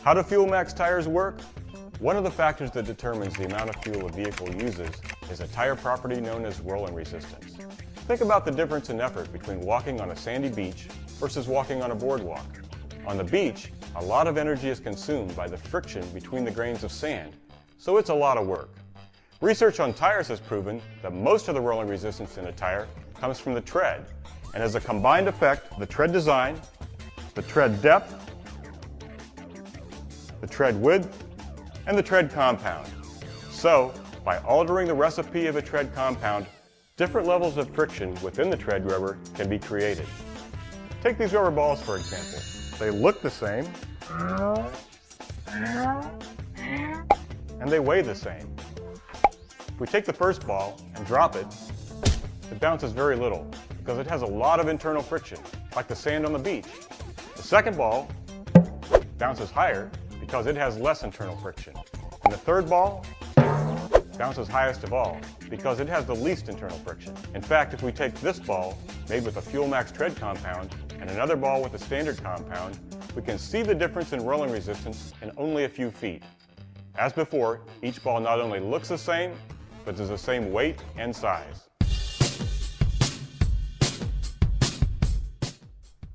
How do Fuel Max tires work? One of the factors that determines the amount of fuel a vehicle uses is a tire property known as rolling resistance. Think about the difference in effort between walking on a sandy beach versus walking on a boardwalk. On the beach, a lot of energy is consumed by the friction between the grains of sand, so it's a lot of work. Research on tires has proven that most of the rolling resistance in a tire comes from the tread, and as a combined effect, the tread design, the tread depth, the tread width, and the tread compound. So, by altering the recipe of a tread compound, different levels of friction within the tread rubber can be created. Take these rubber balls for example. They look the same, and they weigh the same. If we take the first ball and drop it, it bounces very little because it has a lot of internal friction, like the sand on the beach. The second ball bounces higher because it has less internal friction. And the third ball bounces highest of all because it has the least internal friction. In fact, if we take this ball made with a Fuel Max tread compound and another ball with a standard compound, we can see the difference in rolling resistance in only a few feet. As before, each ball not only looks the same, but is the same weight and size.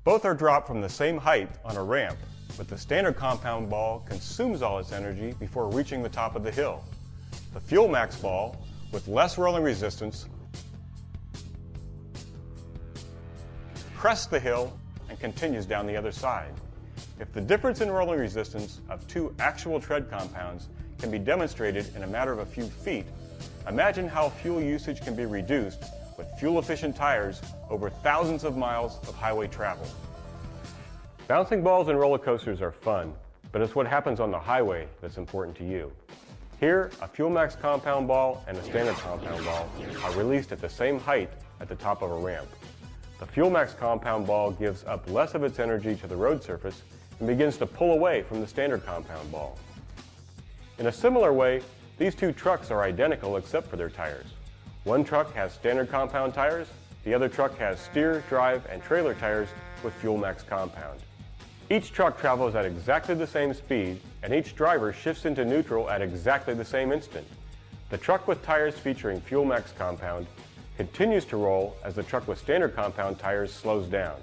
Both are dropped from the same height on a ramp, but the standard compound ball consumes all its energy before reaching the top of the hill. The Fuel Max ball, with less rolling resistance, crests the hill and continues down the other side. If the difference in rolling resistance of two actual tread compounds can be demonstrated in a matter of a few feet, imagine how fuel usage can be reduced with fuel-efficient tires over thousands of miles of highway travel. Bouncing balls and roller coasters are fun, but it's what happens on the highway that's important to you. Here, a Fuel Max compound ball and a standard compound ball are released at the same height at the top of a ramp. The Fuel Max compound ball gives up less of its energy to the road surface and begins to pull away from the standard compound ball. In a similar way, these two trucks are identical except for their tires. One truck has standard compound tires, the other truck has steer, drive, and trailer tires with Fuel Max compound. Each truck travels at exactly the same speed, and each driver shifts into neutral at exactly the same instant. The truck with tires featuring Fuel Max compound continues to roll as the truck with standard compound tires slows down.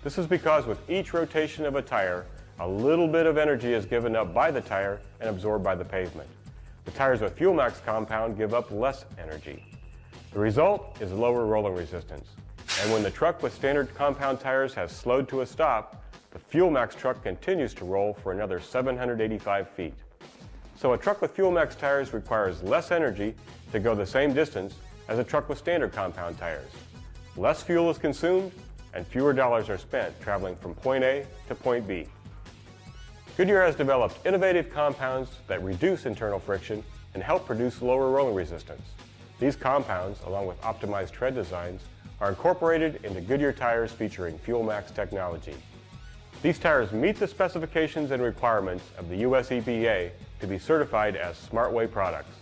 This is because with each rotation of a tire, a little bit of energy is given up by the tire and absorbed by the pavement. The tires with Fuel Max compound give up less energy. The result is lower rolling resistance. And when the truck with standard compound tires has slowed to a stop, the Fuel Max truck continues to roll for another 785 feet. So a truck with Fuel Max tires requires less energy to go the same distance as a truck with standard compound tires. Less fuel is consumed and fewer dollars are spent traveling from point A to point B. Goodyear has developed innovative compounds that reduce internal friction and help produce lower rolling resistance. These compounds, along with optimized tread designs, are incorporated into Goodyear tires featuring Fuel Max technology. These tires meet the specifications and requirements of the US EPA to be certified as SmartWay products.